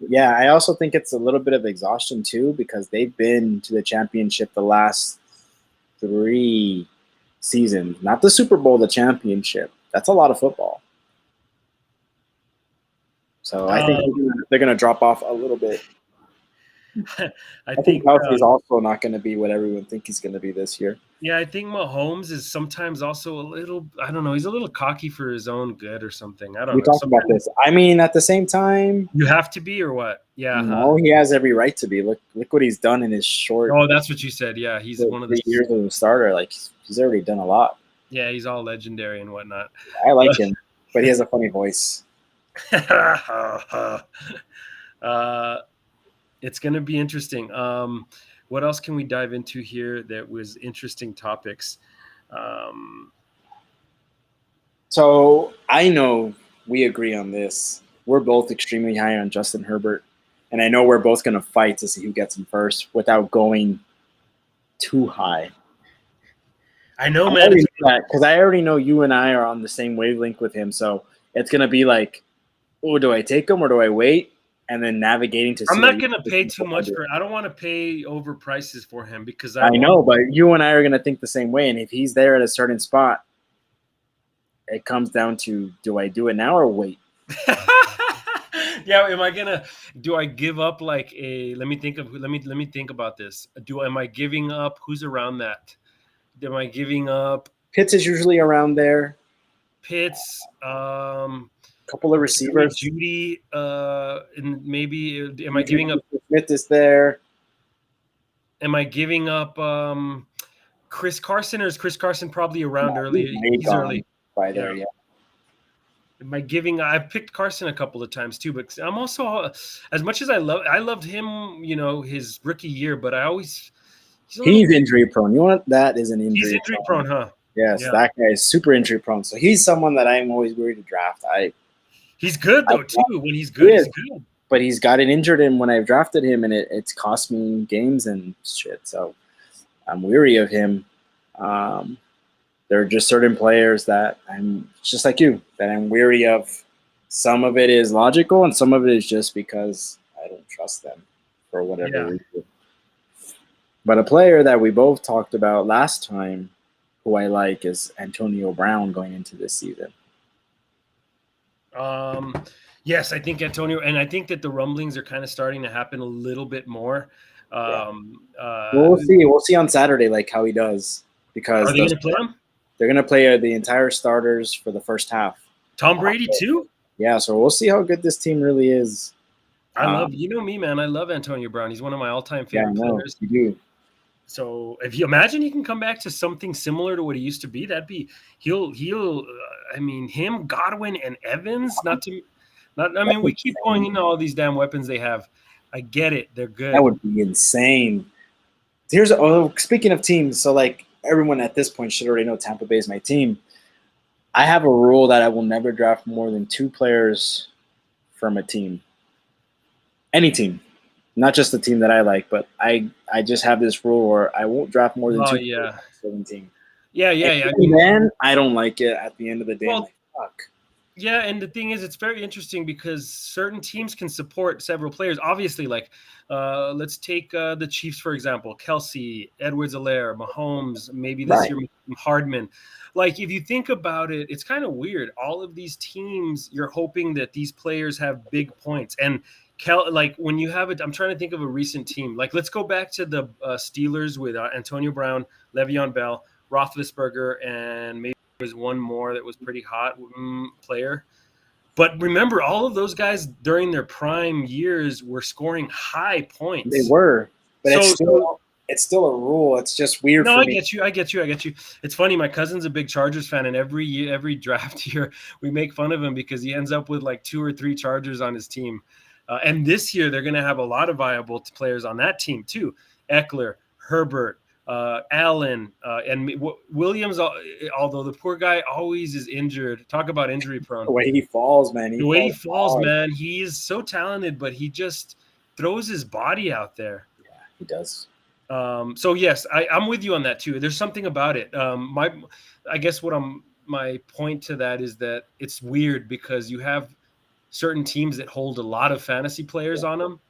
Yeah, I also think it's a little bit of exhaustion too, because they've been to the championship the last 3 seasons, not the Super Bowl, the championship. That's a lot of football. So I think they're going to drop off a little bit. I think Kelsey's also not going to be what everyone thinks he's going to be this year. Yeah, I think Mahomes is sometimes also a little, I don't know, he's a little cocky for his own good or something. I don't know. We talked about this. I mean, at the same time. You have to be or what? Yeah. No, he has every right to be. Look what he's done in his short. Oh, that's what you said. Yeah, he's one of the years of the starter. Like, he's already done a lot. Yeah, he's all legendary and whatnot. I like him, but he has a funny voice. It's going to be interesting. What else can we dive into here that was interesting topics? So I know we agree on this. We're both extremely high on Justin Herbert, and I know we're both going to fight to see who gets him first without going too high. I know, man. Because I already know you and I are on the same wavelength with him, so it's going to be like, oh, do I take him or do I wait? And then navigating to. I'm not going to pay too much for. I don't want to pay over prices for him because I know, but you and I are going to think the same way. And if he's there at a certain spot, it comes down to: do I do it now or wait? Yeah, do I give up like a? Let me think about this. Am I giving up? Who's around that? Am I giving up? Pitts is usually around there. Pitts. Couple of receivers. Judy, and maybe am I giving up? Smith is there. Am I giving up Chris Carson, or is Chris Carson probably around early? He's early by there, yeah. Am I giving? I've picked Carson a couple of times too, but I'm also, as much as I loved him, his rookie year, but he's injury prone. You know what? That is an injury. He's injury prone, huh? Yes, yeah. That guy is super injury prone. So he's someone that I'm always worried to draft. He's good though too. When he's good, he's good. But he's gotten injured, and when I've drafted him, and it's cost me games and shit. So I'm weary of him. There are just certain players that I'm just like you, that I'm weary of. Some of it is logical, and some of it is just because I don't trust them for whatever reason. But a player that we both talked about last time, who I like, is Antonio Brown going into this season. Yes, I think Antonio, and I think that the rumblings are kind of starting to happen a little bit more. We'll see. We'll see on Saturday, like how he does, because are they going to play him? They're going to play the entire starters for the first half. Tom Brady too? Yeah, so we'll see how good this team really is. I love, me, man. I love Antonio Brown. He's one of my all-time favorite players. You do. So if you imagine he can come back to something similar to what he used to be, that'd be him, Godwin, and Evans. We keep going into all these damn weapons they have. I get it; they're good. That would be insane. Speaking of teams, so like everyone at this point should already know Tampa Bay is my team. I have a rule that I will never draft more than 2 players from a team. Any team. Not just the team that I like, but I just have this rule where I won't draft more than Oh two yeah, players on a certain team. yeah, yeah, yeah. I And mean, then I don't like it at the end of the day. I'm well, like, fuck. yeah, and the thing is, it's very interesting because certain teams can support several players. Obviously, like let's take the Chiefs for example: Kelsey, Edwards-Helaire, Mahomes, maybe this Right. year Hardman. Like if you think about it, it's kind of weird. All of these teams, you're hoping that these players have big points. And like when you have it, I'm trying to think of a recent team. Like let's go back to the Steelers with Antonio Brown, Le'Veon Bell, Roethlisberger, and maybe was one more that was pretty hot player. But remember, all of those guys during their prime years were scoring high points. They were, but So it's still a rule. It's just weird no, for I me. get you. It's funny. My cousin's a big Chargers fan, and every draft year we make fun of him because he ends up with like 2 or 3 Chargers on his team. And this year they're going to have a lot of viable players on that team too: Eckler, Herbert, Allen, and Williams. Although the poor guy always is injured. Talk about injury prone. The way he falls, man. The way he falls, man. He is so talented, but he just throws his body out there. Yeah, he does. So yes, I'm with you on that too. There's something about it. I guess my point to that is that it's weird because you have certain teams that hold a lot of fantasy players on them,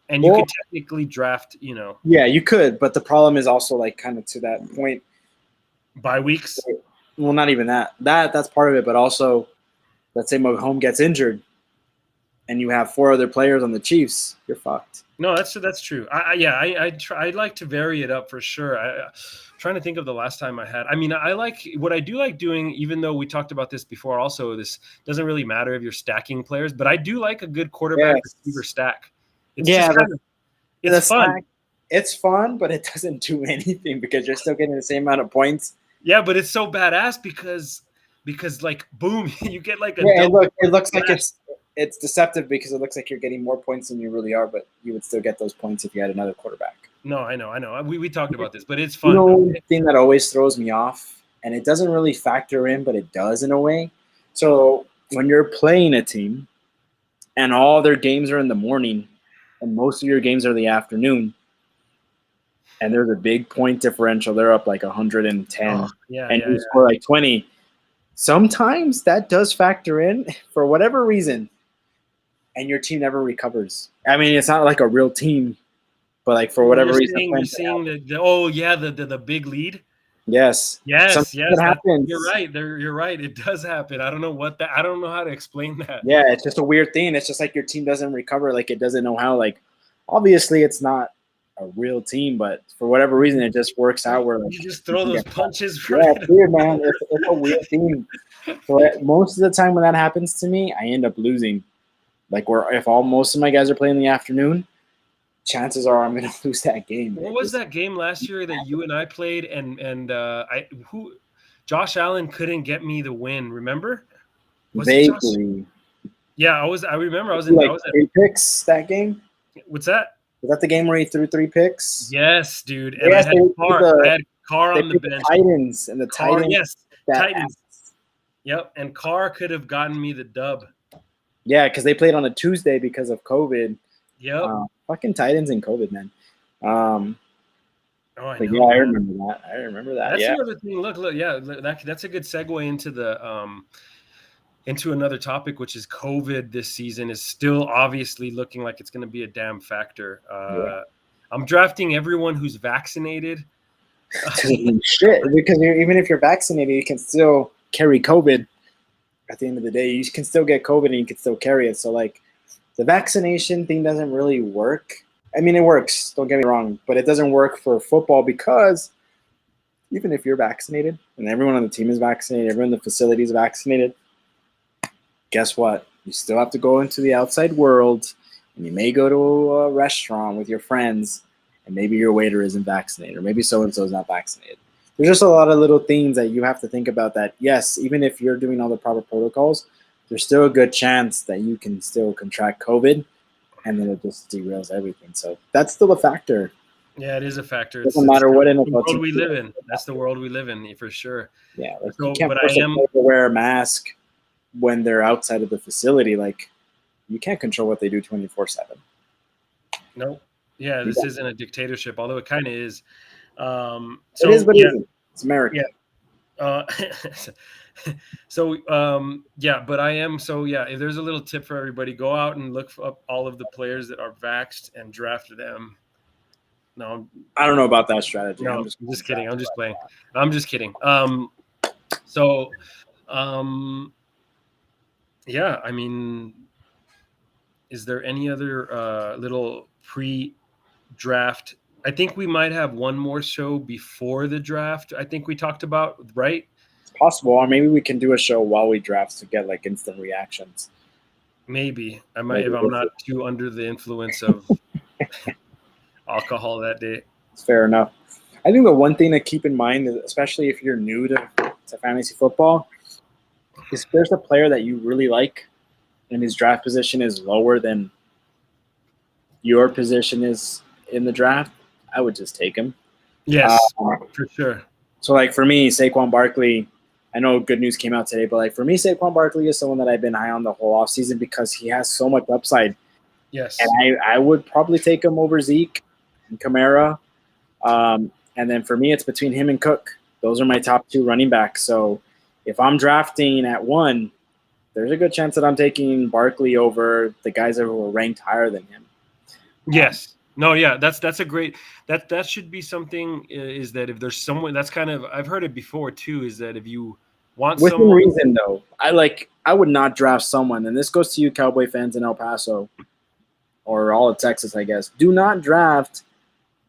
and you could technically draft, Yeah, you could, but the problem is also like kind of to that point. Bye weeks. Well, not even that. That's part of it, but also, let's say Mahomes gets injured, and you have 4 other players on the Chiefs, you're fucked. No, that's true. I like to vary it up for sure. I'm trying to think of the last time I had. I mean, I like what I do like doing, even though we talked about this before. Also, this doesn't really matter if you're stacking players, but I do like a good quarterback receiver stack. It's it's fun. It's fun, but it doesn't do anything because you're still getting the same amount of points. Yeah, but it's so badass because like boom, you get like a it looks like it's deceptive because it looks like you're getting more points than you really are, but you would still get those points if you had another quarterback. No, I know. We talked about this, but it's fun. The thing that always throws me off, and it doesn't really factor in, but it does in a way. So when you're playing a team and all their games are in the morning and most of your games are the afternoon, and there's a big point differential, they're up like 110, you score like 20. Sometimes that does factor in for whatever reason, and your team never recovers. I mean, it's not like a real team, but like for whatever reason, you're seeing the big lead. Yes. That happens. You're right. You're right. It does happen. I don't know I don't know how to explain that. Yeah, it's just a weird thing. It's just like your team doesn't recover. Like it doesn't know how. Like obviously, it's not a real team, but for whatever reason, it just works out where like, you just throw those punches. Yeah, it's weird, man. It's a weird thing. So most of the time when that happens to me, I end up losing. Like if most of my guys are playing in the afternoon, chances are I'm going to lose that game. What was that game last year that you and I played, and Josh Allen couldn't get me the win? Remember? Vaguely. Yeah, I remember. I was 3 picks that game. What's that? Was that the game where he threw 3 picks? Yes, dude. And I had Carr on the bench. Titans and the Titans. Yes, Titans. Yep, and Carr could have gotten me the dub. Yeah, because they played on a Tuesday because of COVID. Yep. Fucking Titans and COVID, man. I remember that. That's another thing. Look, yeah, that's a good segue into the into another topic, which is COVID this season is still obviously looking like it's going to be a damn factor. I'm drafting everyone who's vaccinated. Shit, because even if you're vaccinated, you can still carry COVID. At the end of the day, you can still get COVID and you can still carry it. So, like, the vaccination thing doesn't really work. I mean, it works. Don't get me wrong, but it doesn't work for football because even if you're vaccinated and everyone on the team is vaccinated, everyone in the facility is vaccinated, guess what? You still have to go into the outside world, and you may go to a restaurant with your friends, and maybe your waiter isn't vaccinated, or maybe so-and-so is not vaccinated. There's just a lot of little things that you have to think about that, yes, even if you're doing all the proper protocols, there's still a good chance that you can still contract COVID, and then it just derails everything. So that's still a factor. Yeah, it is a factor. It doesn't matter what NFL world we live in. That's the world we live in, for sure. Yeah, like you can't force a player to wear a mask when they're outside of the facility. Like, you can't control what they do 24/7. Nope. Yeah, this isn't a dictatorship, although it kind of is. It is, but it isn't. It's America. Yeah. Yeah, but I am. So yeah, if there's a little tip for everybody, go out and look up all of the players that are vaxxed and draft them. No, I don't know about that strategy. no, I'm just kidding. I'm just playing. I'm just kidding. So, yeah, I mean, is there any other little pre-draft? I think we might have one more show before the draft. I think we talked about, right? It's possible, or maybe we can do a show while we draft to get like instant reactions. Maybe I might, if I'm not too under the influence of alcohol that day. It's fair enough. I think the one thing to keep in mind, especially if you're new to fantasy football, is if there's a player that you really like and his draft position is lower than your position is in the draft, I would just take him. Yes, for sure. So, like, for me, Saquon Barkley, I know good news came out today, but, like, for me, Saquon Barkley is someone that I've been high on the whole offseason because he has so much upside. Yes. And I would probably take him over Zeke and Kamara. And then for me, it's between him and Cook. Those are my top two running backs. So if I'm drafting at 1, there's a good chance that I'm taking Barkley over the guys that were ranked higher than him. Yes. No, yeah, that's a great that should be something, is that if there's someone that's kind of, I've heard it before too, is that if you want within someone, reason though, I would not draft someone, and this goes to you Cowboy fans in El Paso or all of Texas, I guess. Do not draft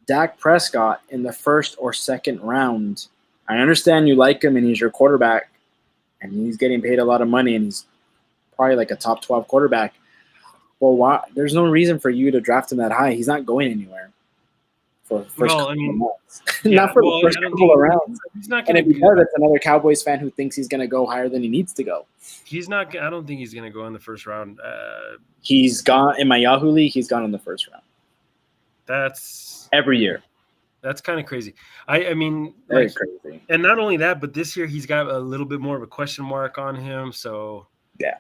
Dak Prescott in the first or second round. I understand you like him and he's your quarterback and he's getting paid a lot of money and he's probably like a top 12 quarterback. Well, why? There's no reason for you to draft him that high. He's not going anywhere for the first couple of months. Not for the first couple of rounds. He's not And going if he does, it's another Cowboys fan who thinks he's going to go higher than he needs to go. He's not. I don't think he's going to go in the first round. He's gone in my Yahoo league. He's gone in the first round. That's every year. That's kind of crazy. I mean, very crazy. And not only that, but this year he's got a little bit more of a question mark on him. So yeah.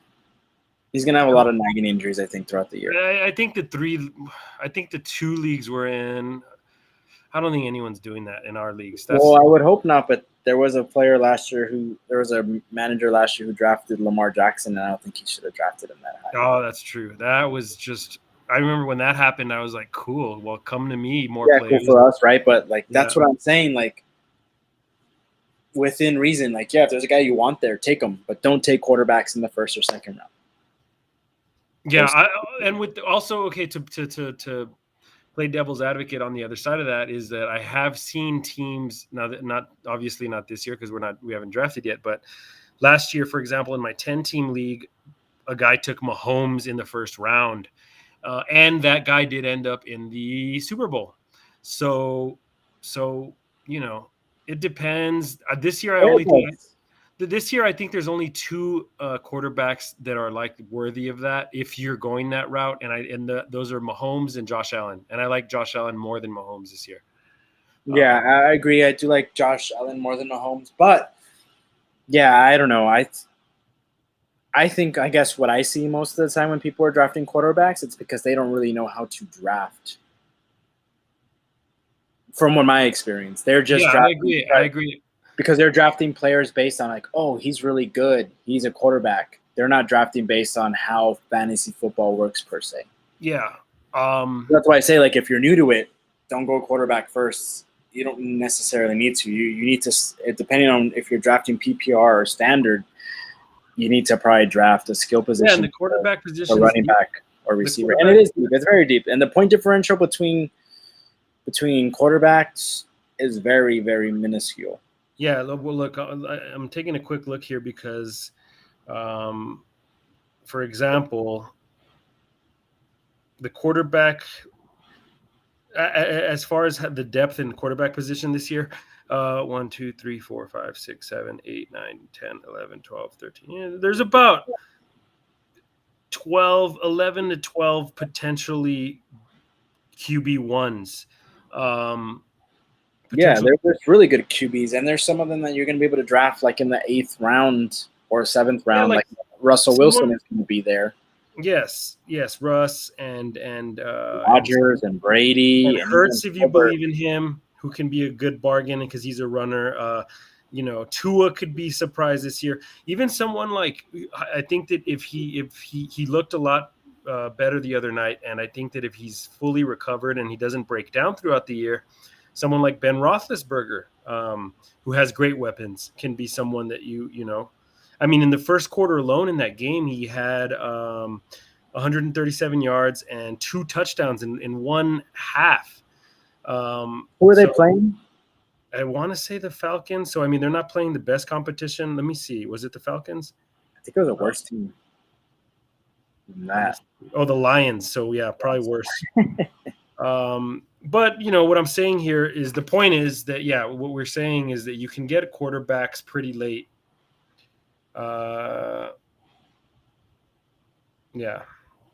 He's going to have a lot of nagging injuries, I think, throughout the year. I think the 2 leagues we're in, I don't think anyone's doing that in our leagues. Well, I would hope not, but there was a manager last year who drafted Lamar Jackson, and I don't think he should have drafted him that high. Oh, that's true. That was just, I remember when that happened, I was like, cool. Well, come to me, more players. Cool for us, right? But, like, that's what I'm saying, like, within reason. Like, yeah, if there's a guy you want there, take him, but don't take quarterbacks in the first or second round. Yeah, and with also, okay, to play devil's advocate on the other side of that is that I have seen teams, now that not obviously not this year because we haven't drafted yet, but last year, for example, in my 10-team league, a guy took Mahomes in the first round, and that guy did end up in the Super Bowl. So you know, it depends. This year, I think there's only 2 quarterbacks that are like worthy of that if you're going that route, and those are Mahomes and Josh Allen, and I like Josh Allen more than Mahomes this year. Yeah, I agree. I do like Josh Allen more than Mahomes, but yeah, I don't know. I think, I guess what I see most of the time when people are drafting quarterbacks, it's because they don't really know how to draft. From what my experience, they're just drafting. I agree. Because they're drafting players based on like, oh, he's really good. He's a quarterback. They're not drafting based on how fantasy football works per se. Yeah. That's why I say, like, if you're new to it, don't go quarterback first. You don't necessarily need to. You need to, depending on if you're drafting PPR or standard, you need to probably draft a skill position. Yeah, and the quarterback position, a running back or receiver. And it is deep. It's very deep. And the point differential between quarterbacks is very, very minuscule. Yeah, well, look, I'm taking a quick look here because, for example, the quarterback, as far as the depth in quarterback position this year, 1, 2, 3, 4, 5, 6, 7, 8, 9, 10, 11, 12, 13. Yeah, there's about 11 to 12 potentially QB1s. Yeah, there's really good QBs, and there's some of them that you're going to be able to draft like in the 8th round or 7th round. Like Russell Wilson is going to be there. Yes, Russ and Rodgers and Brady and and even Hurts if you Herbert. believe in him, who can be a good bargain because he's a runner. Tua could be surprised this year. Even someone like I think that if he looked a lot better the other night, and I think that if he's fully recovered and he doesn't break down throughout the year, someone like Ben Roethlisberger, who has great weapons, can be someone that you know. I mean, in the first quarter alone in that game, he had 137 yards and 2 touchdowns in one half. Who are they So playing? I want to say the Falcons. So I mean, they're not playing the best competition. Let me see. Was it the Falcons? I think it was a worse team than that. Oh, the Lions. So yeah, probably worse. But what I'm saying here is the point is that what we're saying is that you can get quarterbacks pretty late. Yeah.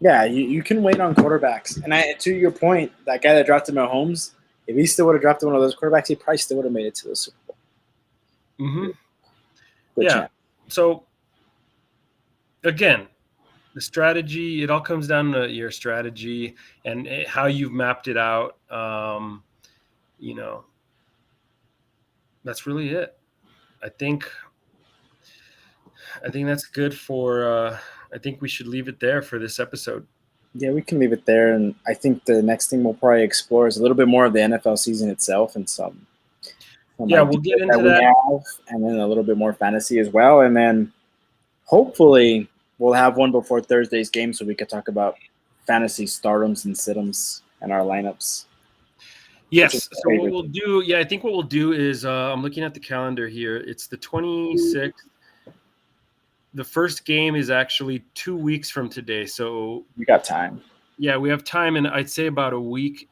Yeah, you can wait on quarterbacks. And to your point, that guy that drafted Mahomes, if he still would have drafted one of those quarterbacks, he probably still would have made it to the Super Bowl. Mm-hmm. Good Yeah. chance. So again, the strategy, it all comes down to your strategy and how you've mapped it out. That's really it. I think that's good for I think we should leave it there for this episode. Yeah, we can leave it there. And I think the next thing we'll probably explore is a little bit more of the NFL season itself and some we'll get into that. And then a little bit more fantasy as well. And then hopefully we'll have one before Thursday's game so we could talk about fantasy stardoms and situms and our lineups. Yes. So what we'll do, I think what we'll do is I'm looking at the calendar here. It's the 26th. The first game is actually 2 weeks from today. So we got time. Yeah, we have time. And I'd say about a week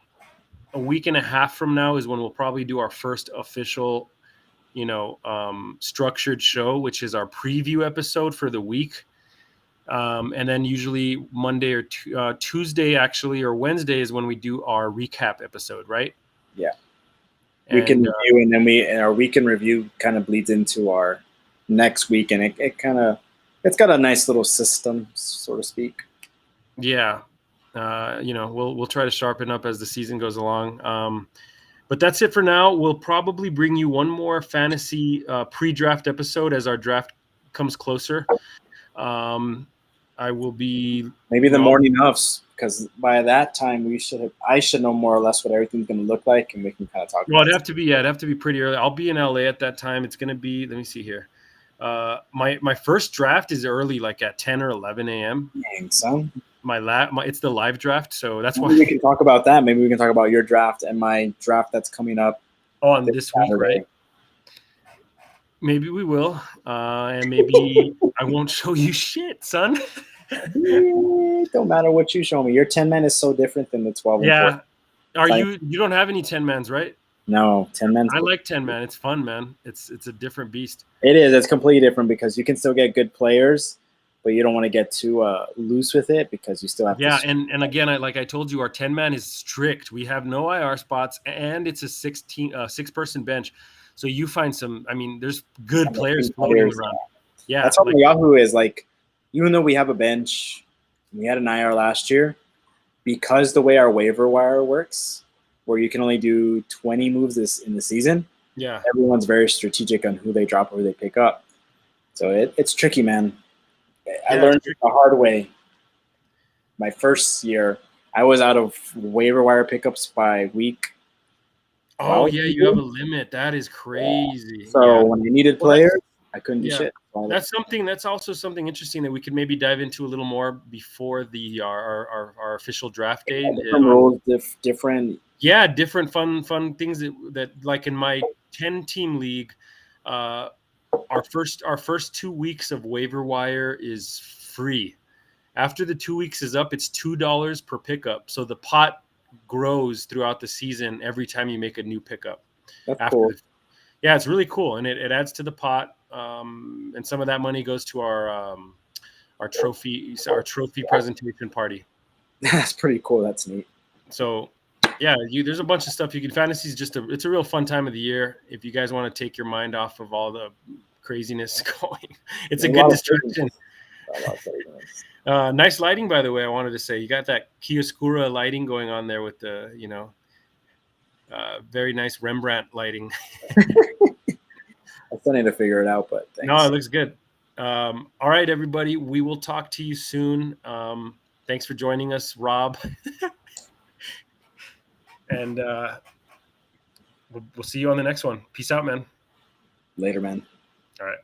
and a half from now is when we'll probably do our first official, structured show, which is our preview episode for the week. And then usually Monday or Tuesday, actually, or Wednesday is when we do our recap episode, right? Yeah. Weekend review, and then our weekend review kind of bleeds into our next week, and it's got a nice little system, so to speak. Yeah. We'll try to sharpen up as the season goes along. But that's it for now. We'll probably bring you one more fantasy pre-draft episode as our draft comes closer. I will be maybe the morning of, because by that time I should know more or less what everything's going to look like, and we can kind of talk. Well, it'd have to be pretty early. I'll be in LA at that time. It's going to be. Let me see here. My first draft is early, like at 10 or 11 a.m. Dang, son. It's the live draft, so that's why we can talk about that. Maybe we can talk about your draft and my draft that's coming up on this week, right? Maybe we will, and maybe I won't show you shit, son. Don't matter what you show me. Your 10-man is so different than the 12. Yeah, you don't have any 10-mans, right? No, 10-man. I like 10-man. It's fun, man. It's a different beast. It is. It's completely different because you can still get good players, but you don't want to get too loose with it because you still have to. Yeah, and again, like I told you, our 10-man is strict. We have no IR spots, and it's a 6-person bench. So you find some. I mean, there's good players floating around. Yeah, that's how Yahoo is. Like, even though we have a bench, we had an IR last year, because the way our waiver wire works, where you can only do 20 moves in the season. Yeah, everyone's very strategic on who they drop or who they pick up. So it's tricky, man. I learned it the hard way. My first year, I was out of waiver wire pickups by week. Oh, yeah, you have a limit. That is crazy. So when I needed players, I couldn't do shit. That's also something interesting that we could maybe dive into a little more before our official draft day. Different rules, different. Yeah, different fun things that like in my 10-team league, our first 2 weeks of waiver wire is free. After the 2 weeks is up, it's $2 per pickup. So the pot grows throughout the season every time you make a new pickup. That's cool. Yeah, it's really cool, and it adds to the pot. And some of that money goes to our trophy presentation party. That's pretty cool. That's neat. So, yeah, there's a bunch of stuff you can. Fantasy is it's a real fun time of the year. If you guys want to take your mind off of all the craziness going, it's a good distraction. Nice lighting, by the way. I wanted to say you got that Chiaroscuro lighting going on there with the, very nice Rembrandt lighting. I still need to figure it out, but thanks. No, it looks good. All right, everybody. We will talk to you soon. Thanks for joining us, Rob. And we'll see you on the next one. Peace out, man. Later, man. All right.